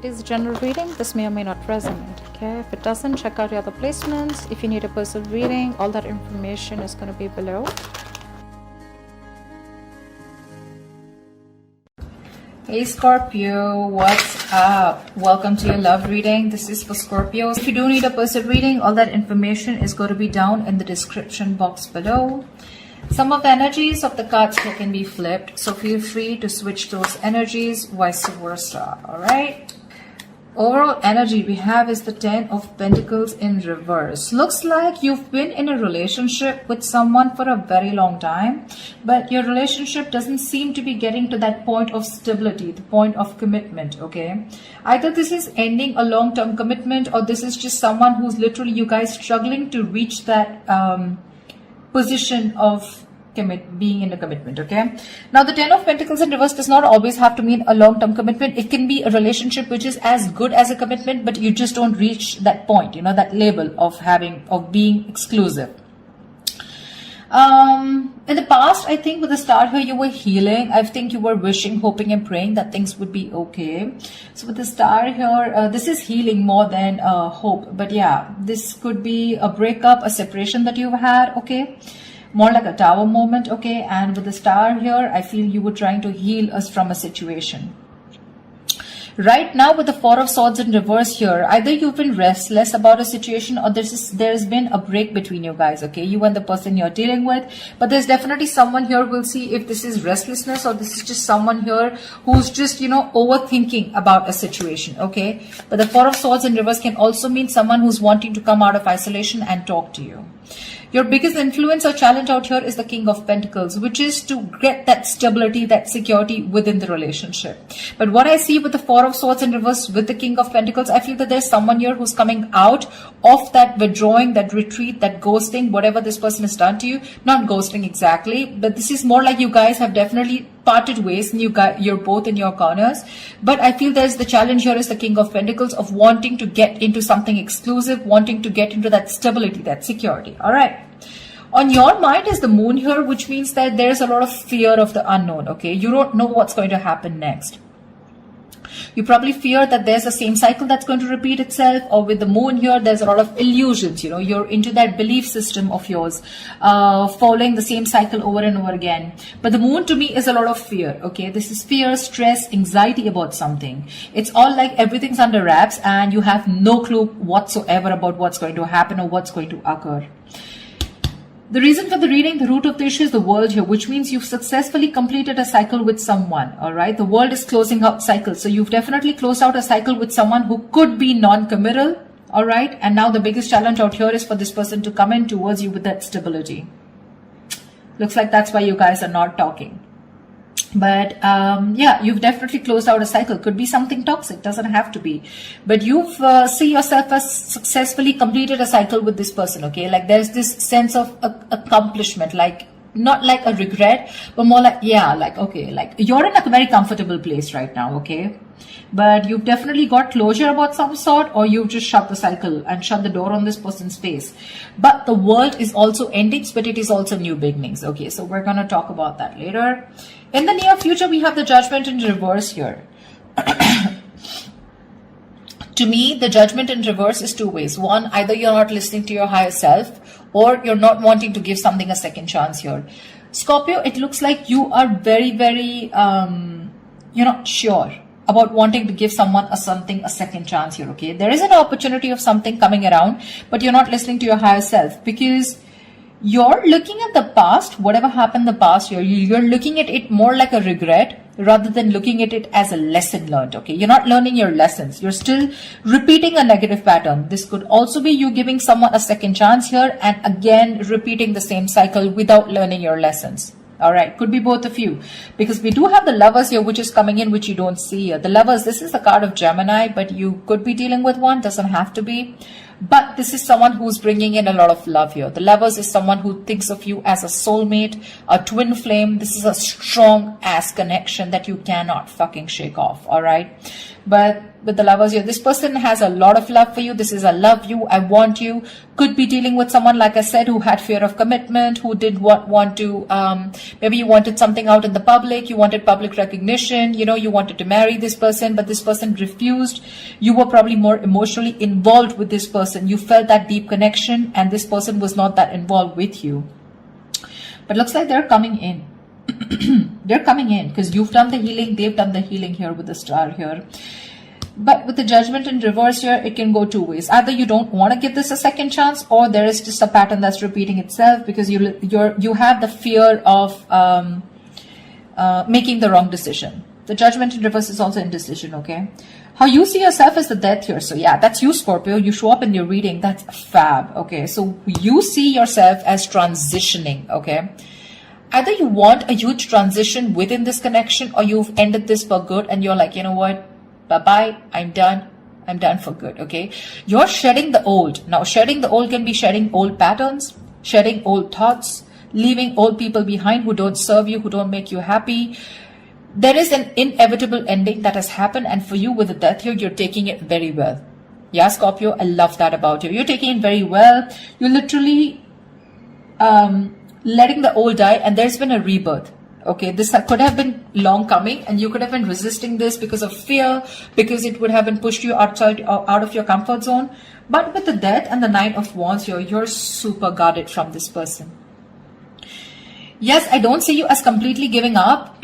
It is a general reading. This may or may not resonate. Okay, if it doesn't, check out your other placements. If you need a personal reading, all that information is going to be below. Hey Scorpio, what's up? Welcome to your love reading. This is for Scorpios. If you do need a personal reading, all that information is going to be down in the description box below. Some of the energies of the cards here can be flipped, so feel free to switch those energies, vice versa. Alright? Overall energy we have is the 10 of Pentacles in reverse. Looks like you've been in a relationship with someone for a very long time, but your relationship doesn't seem to be getting to that point of stability, the point of commitment, okay? Either this is ending a long-term commitment, or this is just someone who's literally, you guys struggling to reach that position of being in a commitment. Okay, now the 10 of Pentacles in reverse does not always have to mean a long-term commitment. It can be a relationship which is as good as a commitment, but you just don't reach that point, you know, that level of being exclusive. In the past, I think with the star here, you were healing. I think you were wishing, hoping and praying that things would be okay. So with the star here, this is healing more than hope. But yeah, this could be a breakup, a separation that you've had, okay? More like a tower moment, okay? And with the star here, I feel you were trying to heal us from a situation. Right now with the Four of Swords in reverse here, either you've been restless about a situation, or there's been a break between you guys, okay? You and the person you're dealing with. But there's definitely someone here. We'll see if this is restlessness or this is just someone here who's just, you know, overthinking about a situation, okay? But the Four of Swords in reverse can also mean someone who's wanting to come out of isolation and talk to you. Your biggest influence or challenge out here is the King of Pentacles, which is to get that stability, that security within the relationship. But what I see with the Four of Swords in reverse with the King of Pentacles, I feel that there's someone here who's coming out of that withdrawing, that retreat, that ghosting, whatever this person has done to you. Not ghosting exactly, but this is more like you guys have definitely parted ways and you're both in your corners. But I feel there's the challenge here is the King of Pentacles of wanting to get into something exclusive, wanting to get into that stability, that security. All right. On your mind is the Moon here, which means that there's a lot of fear of the unknown, okay? You don't know what's going to happen next. You probably fear that there's the same cycle that's going to repeat itself, or with the Moon here, there's a lot of illusions, you know, you're into that belief system of yours, following the same cycle over and over again. But the Moon to me is a lot of fear, okay? This is fear, stress, anxiety about something. It's all like everything's under wraps and you have no clue whatsoever about what's going to happen or what's going to occur. The reason for the reading, the root of the issue is the World here, which means you've successfully completed a cycle with someone, all right? The World is closing out cycles. So you've definitely closed out a cycle with someone who could be non-committal, all right? And now the biggest challenge out here is for this person to come in towards you with that stability. Looks like that's why you guys are not talking. But yeah, you've definitely closed out a cycle. Could be something toxic, doesn't have to be. But you've see yourself as successfully completed a cycle with this person, okay? Like there's this sense of accomplishment, like not like a regret, but more like, yeah, like, okay, like you're in a very comfortable place right now, okay? But you've definitely got closure about some sort, or you've just shut the cycle and shut the door on this person's face. But the world is also endings, but it is also new beginnings, okay? So we're going to talk about that later. In the near future, we have the Judgment in reverse here. To me, the Judgment in reverse is two ways. One, either you're not listening to your higher self, or you're not wanting to give something a second chance here. Scorpio, it looks like you are very, very, you're not sure about wanting to give someone a second chance here, okay? There is an opportunity of something coming around, but you're not listening to your higher self because you're looking at the past, whatever happened in the past year, you're looking at it more like a regret rather than looking at it as a lesson learned, okay? You're not learning your lessons. You're still repeating a negative pattern. This could also be you giving someone a second chance here and again repeating the same cycle without learning your lessons. All right, could be both of you, because we do have the Lovers here, which is coming in, which you don't see here. The Lovers, this is the card of Gemini, but you could be dealing with one, doesn't have to be. But this is someone who's bringing in a lot of love here. The Lovers is someone who thinks of you as a soulmate, a twin flame. This is a strong ass connection that you cannot fucking shake off, all right? But with the Lovers here, this person has a lot of love for you. This is a love you, I want you. Could be dealing with someone, like I said, who had fear of commitment, who did want to, maybe you wanted something out in the public, you wanted public recognition, you know, you wanted to marry this person, but this person refused. You were probably more emotionally involved with this person. You felt that deep connection, and this person was not that involved with you. But looks like they're coming in. They're coming in because you've done the healing, they've done the healing here with the Star here. But with the Judgment in reverse here, it can go two ways. Either you don't want to give this a second chance, or there is just a pattern that's repeating itself because you have the fear of making the wrong decision. The Judgment in reverse is also indecision, okay? How you see yourself is the Death here. So yeah, that's you, Scorpio. You show up in your reading. That's fab, okay? So you see yourself as transitioning, okay? Either you want a huge transition within this connection, or you've ended this for good and you're like, you know what? Bye-bye, I'm done. I'm done for good, okay? You're shedding the old. Now, shedding the old can be shedding old patterns, shedding old thoughts, leaving old people behind who don't serve you, who don't make you happy. There is an inevitable ending that has happened, and for you with the Death here, you're taking it very well. Yeah, Scorpio, I love that about you. You're taking it very well. You're literally letting the old die, and there's been a rebirth. Okay, this could have been long coming, and you could have been resisting this because of fear, because it would have been pushed you out of your comfort zone. But with the Death and the Nine of Wands here, you're super guarded from this person. Yes, I don't see you as completely giving up.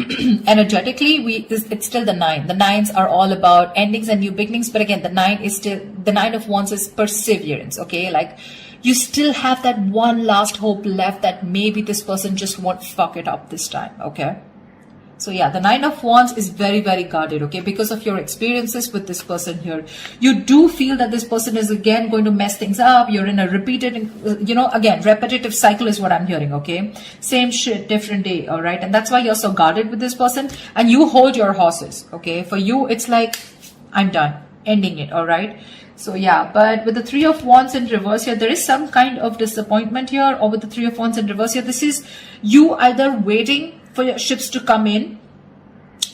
Energetically, it's still the Nine. The Nines are all about endings and new beginnings. But again, the Nine of Wands is perseverance. Okay, like you still have that one last hope left that maybe this person just won't fuck it up this time. Okay. So yeah, the Nine of Wands is very, very guarded, okay? Because of your experiences with this person here. You do feel that this person is again going to mess things up. You're in a repeated, again, repetitive cycle is what I'm hearing, okay? Same shit, different day, all right? And that's why you're so guarded with this person. And you hold your horses, okay? For you, it's like, I'm done, ending it, all right? So yeah, but with the Three of Wands in reverse here, there is some kind of disappointment here. Or with the Three of Wands in reverse here, this is you either waiting for your ships to come in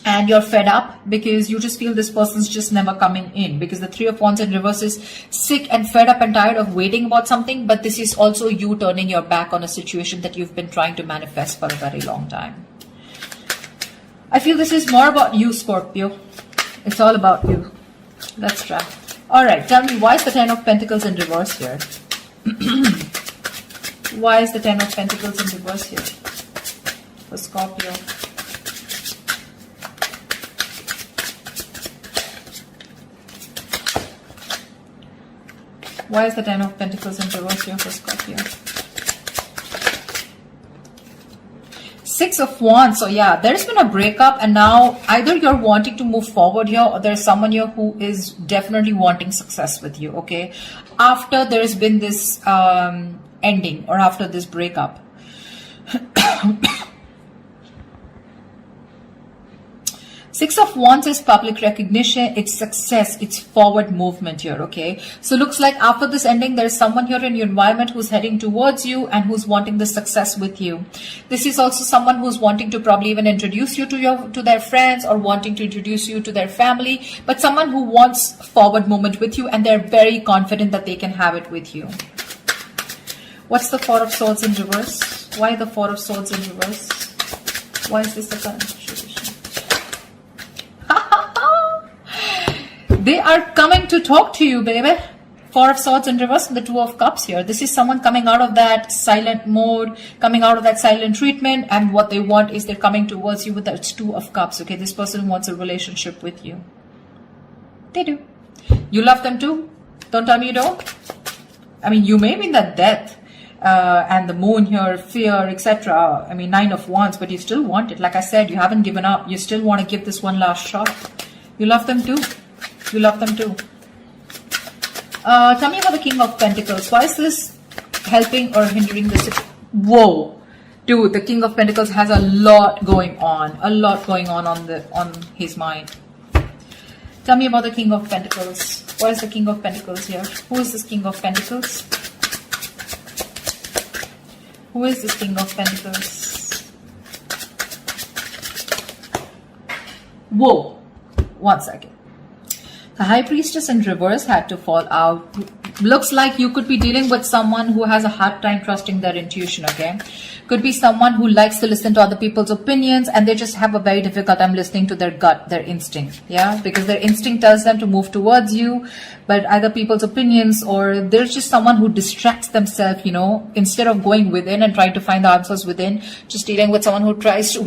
and you're fed up because you just feel this person's just never coming in, because the Three of Wands in reverse is sick and fed up and tired of waiting about something. But this is also you turning your back on a situation that you've been trying to manifest for a very long time. I feel this is more about you, Scorpio. It's all about you. Let's try. All right, tell me, why is the Ten of Pentacles in reverse here? Why is the Ten of Pentacles in reverse here for Scorpio? Why is the Ten of Pentacles in reverse here for Scorpio? Six of Wands. So yeah, there's been a breakup, and now either you're wanting to move forward here, or there's someone here who is definitely wanting success with you, okay? After there's been this ending, or after this breakup. Six of Wands is public recognition, it's success, it's forward movement here, okay? So looks like after this ending, there's someone here in your environment who's heading towards you and who's wanting the success with you. This is also someone who's wanting to probably even introduce you to their friends, or wanting to introduce you to their family, but someone who wants forward movement with you, and they're very confident that they can have it with you. What's the Four of Swords in reverse? Why the Four of Swords in reverse? Why is this the current situation? They are coming to talk to you, baby. Four of Swords in reverse and the Two of Cups here. This is someone coming out of that silent mode, coming out of that silent treatment, and what they want is they're coming towards you with that Two of Cups, okay? This person wants a relationship with you. They do. You love them too. Don't tell me you don't. I mean, you may be in that Death and the Moon here, fear, etc. I mean, Nine of Wands, but you still want it. Like I said, you haven't given up. You still want to give this one last shot. You love them too. You love them too. Tell me about the King of Pentacles. Why is this helping or hindering this? Whoa, dude! The King of Pentacles has a lot going on. A lot going on his mind. Tell me about the King of Pentacles. Why is the King of Pentacles here? Who is this King of Pentacles? Who is this King of Pentacles? Whoa! 1 second. The High Priestess in reverse had to fall out. Looks like you could be dealing with someone who has a hard time trusting their intuition, okay? Could be someone who likes to listen to other people's opinions and they just have a very difficult time listening to their gut, their instinct, yeah? Because their instinct tells them to move towards you, but either people's opinions or there's just someone who distracts themselves, you know, instead of going within and trying to find the answers within, just dealing with someone who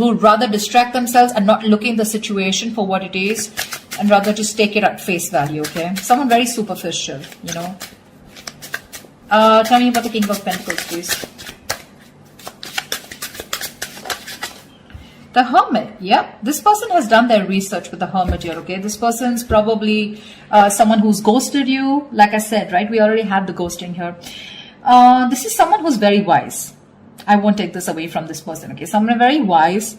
would rather distract themselves and not look in the situation for what it is, and rather just take it at face value, okay? Someone very superficial, you know. Tell me about the King of Pentacles, please. The Hermit, yeah. This person has done their research with the Hermit here, okay? This person's probably someone who's ghosted you. Like I said, right? We already had the ghosting here. This is someone who's very wise. I won't take this away from this person, okay? Someone very wise.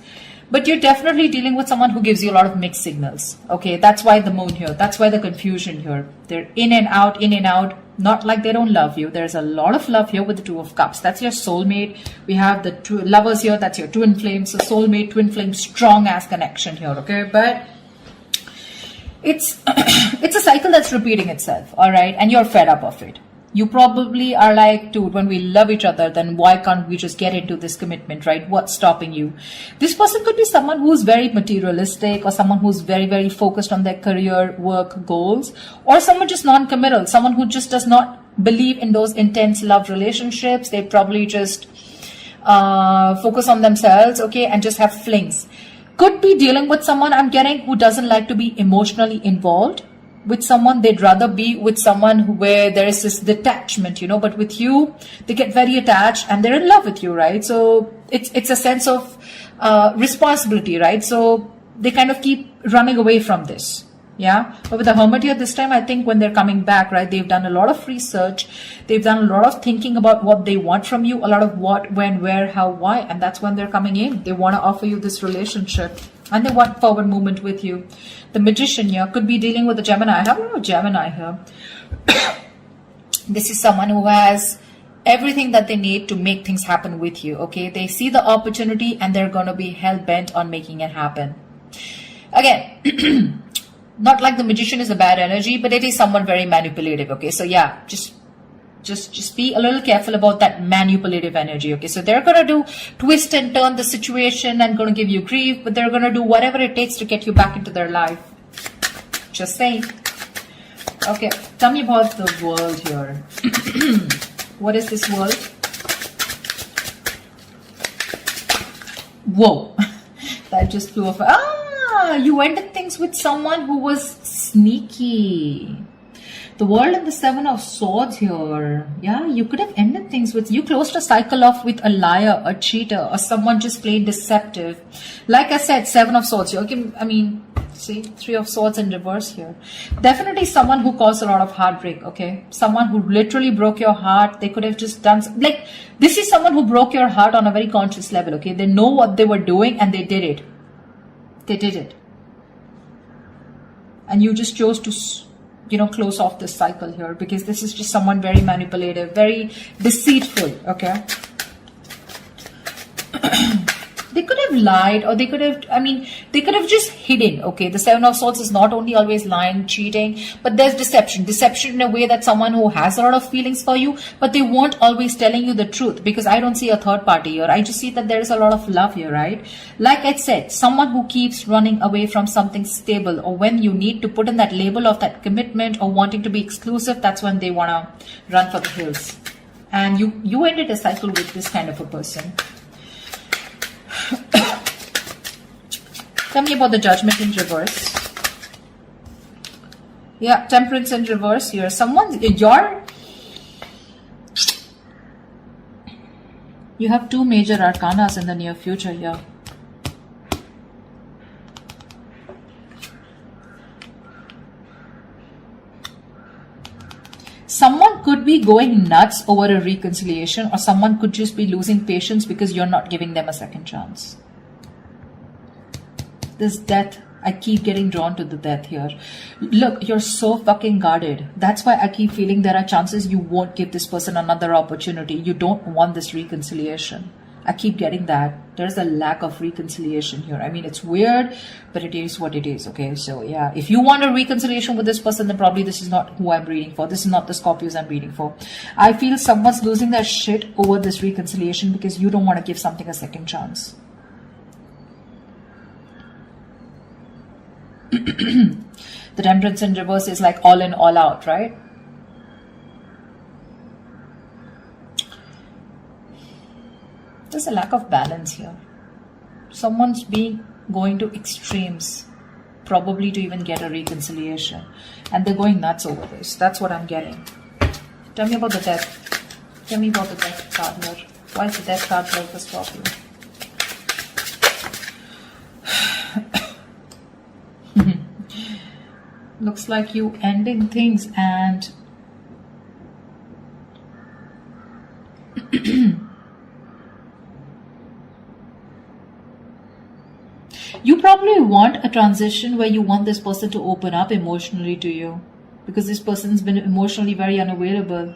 But you're definitely dealing with someone who gives you a lot of mixed signals. Okay, that's why the moon here. That's why the confusion here. They're in and out, in and out. Not like they don't love you. There's a lot of love here with the Two of Cups. That's your soulmate. We have the two lovers here. That's your twin flame. So soulmate, twin flame, strong ass connection here. Okay, but it's it's a cycle that's repeating itself. All right, and you're fed up of it. You probably are like, dude, when we love each other, then why can't we just get into this commitment, right? What's stopping you? This person could be someone who's very materialistic or someone who's very, very focused on their career, work, goals, or someone just non-committal, someone who just does not believe in those intense love relationships. They probably just focus on themselves, okay, and just have flings. Could be dealing with someone, I'm getting, who doesn't like to be emotionally involved with someone. They'd rather be with someone where there is this detachment, you know, but with you, they get very attached and they're in love with you, right? So it's a sense of responsibility, right? So they kind of keep running away from this, yeah? But with the Hermit here this time, I think when they're coming back, right, they've done a lot of research. They've done a lot of thinking about what they want from you, a lot of what, when, where, how, why, and that's when they're coming in. They want to offer you this relationship. And they want forward movement with you. The Magician here could be dealing with a Gemini. I have a lot of Gemini here. This is someone who has everything that they need to make things happen with you, okay? They see the opportunity and they're going to be hell-bent on making it happen. Again, not like the Magician is a bad energy, but it is someone very manipulative, okay? So yeah, just be a little careful about that manipulative energy, okay? So they're going to do twist and turn the situation and going to give you grief, but they're going to do whatever it takes to get you back into their life. Just saying. Okay, tell me about the world here. What is this world? Whoa, that just flew off. Ah, you ended things with someone who was sneaky. The World and the Seven of Swords here. Yeah, you could have ended things with, you closed a cycle off with a liar, a cheater, or someone just plain deceptive. Like I said, Seven of Swords. Okay, I mean, see, Three of Swords in reverse here. Definitely someone who caused a lot of heartbreak, okay? Someone who literally broke your heart. They could have just done, like, this is someone who broke your heart on a very conscious level, okay? They know what they were doing and they did it. They did it. And you just chose to, you know, close off this cycle here because this is just someone very manipulative, very deceitful, okay? They could have lied, or they could have, I mean, they could have just hidden, okay? The Seven of Swords is not only always lying, cheating, but there's deception. Deception in a way that someone who has a lot of feelings for you, but they weren't always telling you the truth, because I don't see a third party here. I just see that there is a lot of love here, right? Like I said, someone who keeps running away from something stable, or when you need to put in that label of that commitment or wanting to be exclusive, that's when they want to run for the hills. And you ended a cycle with this kind of a person. Tell me about the Judgment in reverse. Yeah, Temperance in reverse here. Someone, you have two major arcanas in the near future here. Someone could be going nuts over a reconciliation, or someone could just be losing patience because you're not giving them a second chance. This death, I keep getting drawn to the death here. Look, you're so fucking guarded. That's why I keep feeling there are chances you won't give this person another opportunity. You don't want this reconciliation. I keep getting that. There's a lack of reconciliation here. I mean, it's weird, but it is what it is, okay? So, yeah, if you want a reconciliation with this person, then probably this is not who I'm reading for. This is not the Scorpios I'm reading for. I feel someone's losing their shit over this reconciliation because you don't want to give something a second chance. The Temperance in reverse is like all in, all out, right? There's a lack of balance here. Someone's going to extremes, probably to even get a reconciliation. And they're going nuts over this. That's what I'm getting. Tell me about the death. Tell me about the death card here. Why is the death card here for Scorpio? Looks like you ending things and you probably want a transition where you want this person to open up emotionally to you, because this person's been emotionally very unavailable.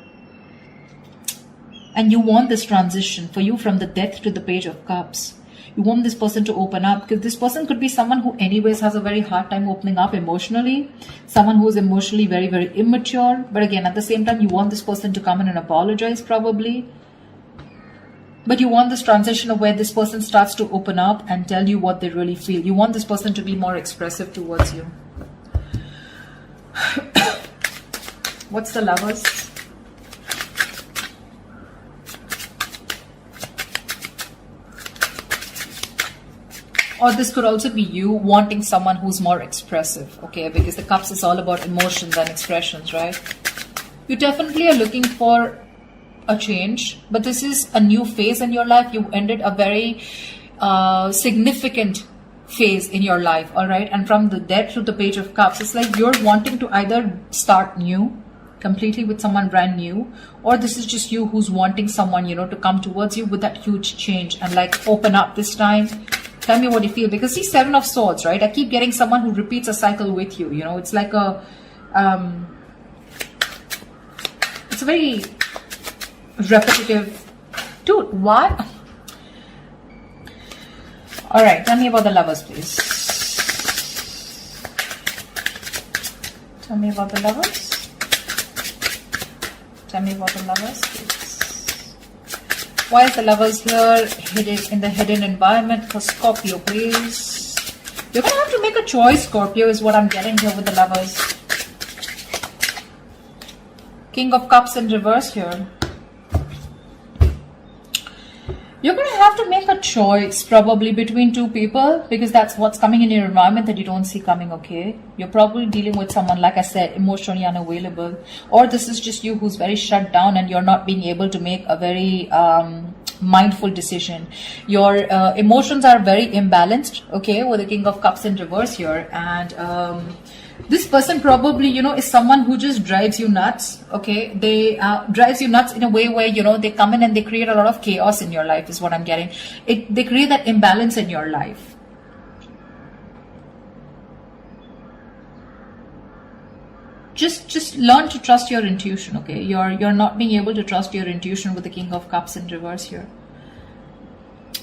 And you want this transition for you from the Death to the Page of Cups. You want this person to open up, because this person could be someone who anyways has a very hard time opening up emotionally. Someone who is emotionally very, very immature. But again, at the same time, you want this person to come in and apologize probably. But you want this transition of where this person starts to open up and tell you what they really feel. You want this person to be more expressive towards you. What's the Lovers? Or this could also be you wanting someone who's more expressive, okay? Because the Cups is all about emotions and expressions, right? You definitely are looking for a change, but this is a new phase in your life. You ended a very significant phase in your life, all right? And from the Death to the Page of Cups, it's like you're wanting to either start new, completely with someone brand new, or this is just you who's wanting someone, you know, to come towards you with that huge change and like open up this time. Tell me what you feel, because see, Seven of Swords, right? I keep getting someone who repeats a cycle with you, you know, it's like a it's a very repetitive. Dude, what? All right, tell me about the Lovers, please. Tell me about the Lovers. Tell me about the Lovers, please. Why is the Lovers here hidden in the hidden environment for Scorpio, please? You're going to have to make a choice, Scorpio, is what I'm getting here with the Lovers. King of Cups in reverse here. You're going to have to make a choice probably between two people, because that's what's coming in your environment that you don't see coming, okay? You're probably dealing with someone, like I said, emotionally unavailable. Or this is just you who's very shut down and you're not being able to make a very mindful decision. Your emotions are very imbalanced, okay, with the King of Cups in reverse here. And this person probably, you know, is someone who just drives you nuts, okay? They drives you nuts in a way where, you know, they come in and they create a lot of chaos in your life is what I'm getting. They create that imbalance in your life. Just learn to trust your intuition, okay? You're not being able to trust your intuition with the King of Cups in reverse here.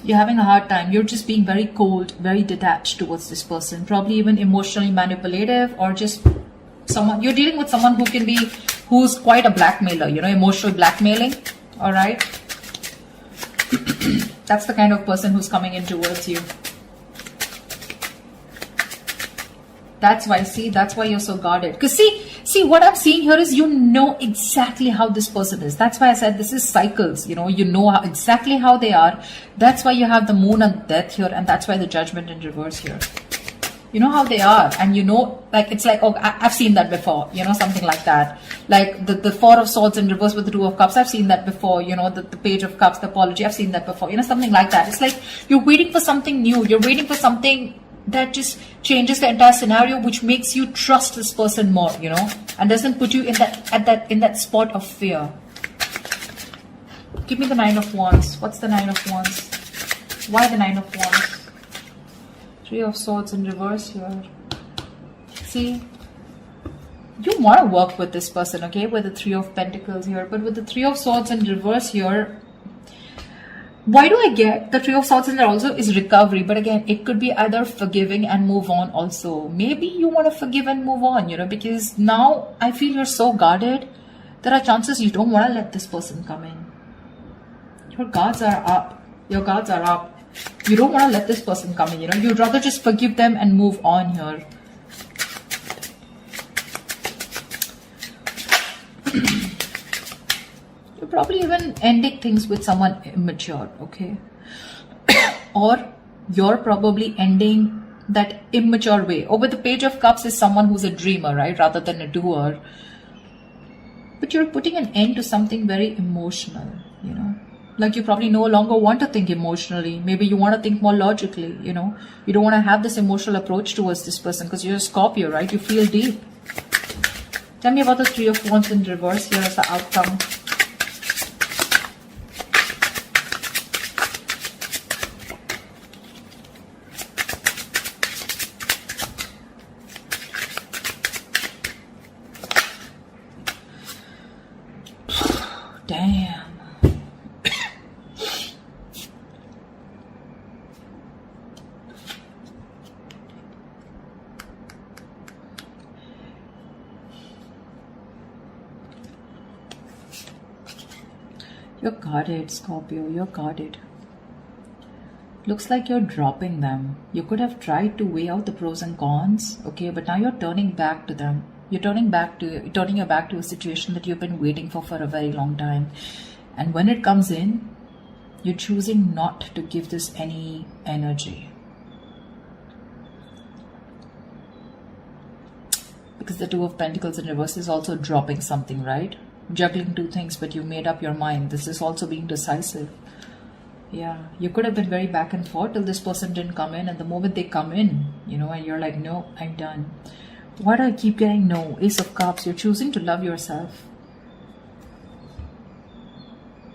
You're having a hard time. You're just being very cold, very detached towards this person. Probably even emotionally manipulative, or just someone, you're dealing with someone who's quite a blackmailer, you know, emotional blackmailing. All right. That's the kind of person who's coming in towards you. That's why, see, that's why you're so guarded. Because see, what I'm seeing here is you know exactly how this person is. That's why I said this is cycles, you know exactly how they are. That's why you have the Moon and Death here, and that's why the Judgment in reverse here. You know how they are, and you know, like, it's like, oh, I've seen that before, you know, something like that. Like the Four of Swords in reverse with the Two of Cups, I've seen that before, you know, the Page of Cups, the apology, I've seen that before, you know, something like that. It's like you're waiting for something new, you're waiting for something that just changes the entire scenario, which makes you trust this person more, you know, and doesn't put you in that spot of fear. Give me the Nine of Wands. What's the Nine of Wands? Why the Nine of Wands? Three of Swords in reverse here. See, you want to work with this person, okay, with the Three of Pentacles here, but with the Three of Swords in reverse here, Why do I get the Three of Swords in there also is recovery? But again, it could be either forgiving and move on also. Maybe you want to forgive and move on, because now I feel you're so guarded. There are chances you don't want to let this person come in. Your guards are up. Your guards are up. You don't want to let this person come in, You'd rather just forgive them and move on here. You're probably even ending things with someone immature, okay? Or you're probably ending that immature way. Or with the Page of Cups is someone who's a dreamer, right? Rather than a doer. But you're putting an end to something very emotional, Like you probably no longer want to think emotionally. Maybe you want to think more logically, You don't want to have this emotional approach towards this person because you're a Scorpio, right? You feel deep. Tell me about the Three of Wands in reverse here as the outcome. Damn. You're guarded, Scorpio. You're guarded. Looks like you're dropping them. You could have tried to weigh out the pros and cons, okay, but now you're turning back to them. You're turning your back to a situation that you've been waiting for a very long time. And when it comes in, you're choosing not to give this any energy. Because the Two of Pentacles in reverse is also dropping something, right? Juggling two things, but you made up your mind. This is also being decisive. Yeah, you could have been very back and forth till this person didn't come in. And the moment they come in, and you're like, no, I'm done. Why do I keep getting no? Ace of Cups. You're choosing to love yourself.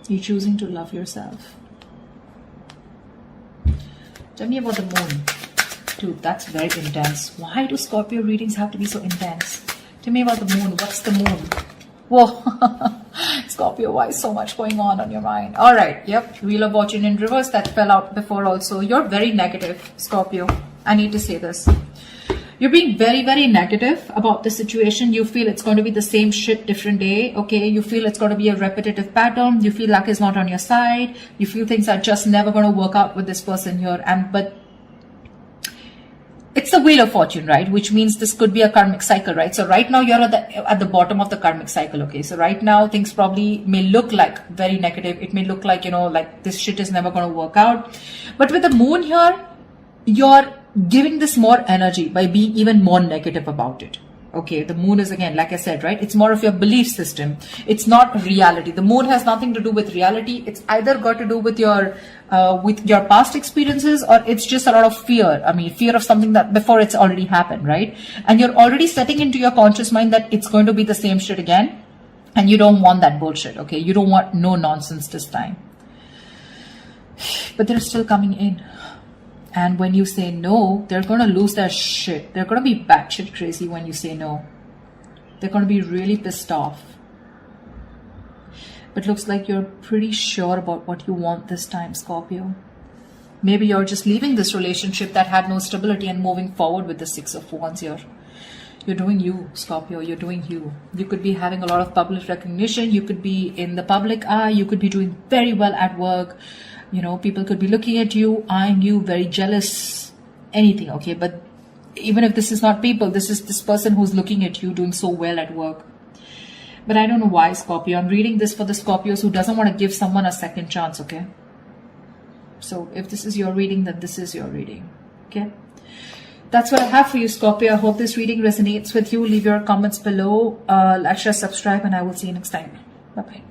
You're choosing to love yourself. Tell me about the moon. Dude, that's very intense. Why do Scorpio readings have to be so intense? Tell me about the moon. What's the moon? Whoa. Scorpio, why is so much going on your mind? All right. Yep. Wheel of Fortune in reverse. That fell out before also. You're very negative, Scorpio. I need to say this. You're being very, very negative about the situation. You feel it's going to be the same shit, different day. Okay. You feel it's going to be a repetitive pattern. You feel luck is not on your side. You feel things are just never going to work out with this person here. But it's the Wheel of Fortune, right? Which means this could be a karmic cycle, right? So right now you're at the bottom of the karmic cycle, okay? So right now things probably may look like very negative. It may look like, like this shit is never going to work out. But with the moon here, you're giving this more energy by being even more negative about it. Okay, the moon is, again, like I said, right? It's more of your belief system. It's not reality. The moon has nothing to do with reality. It's either got to do with your past experiences, or it's just a lot of fear. I mean, fear of something that before it's already happened, right? And you're already setting into your conscious mind that it's going to be the same shit again. And you don't want that bullshit, okay? You don't want no nonsense this time. But they're still coming in. And when you say no, they're going to lose their shit. They're going to be batshit crazy when you say no. They're going to be really pissed off. But looks like you're pretty sure about what you want this time, Scorpio. Maybe you're just leaving this relationship that had no stability and moving forward with the Six of Wands here. You're doing you, Scorpio. You're doing you. You could be having a lot of public recognition. You could be in the public eye. You could be doing very well at work. People could be looking at you, eyeing you, very jealous, anything, okay? But even if this is not people, this is this person who's looking at you doing so well at work. But I don't know why, Scorpio. I'm reading this for the Scorpios who doesn't want to give someone a second chance, okay? So if this is your reading, then this is your reading, okay? That's what I have for you, Scorpio. I hope this reading resonates with you. Leave your comments below. Like, share, subscribe, and I will see you next time. Bye-bye.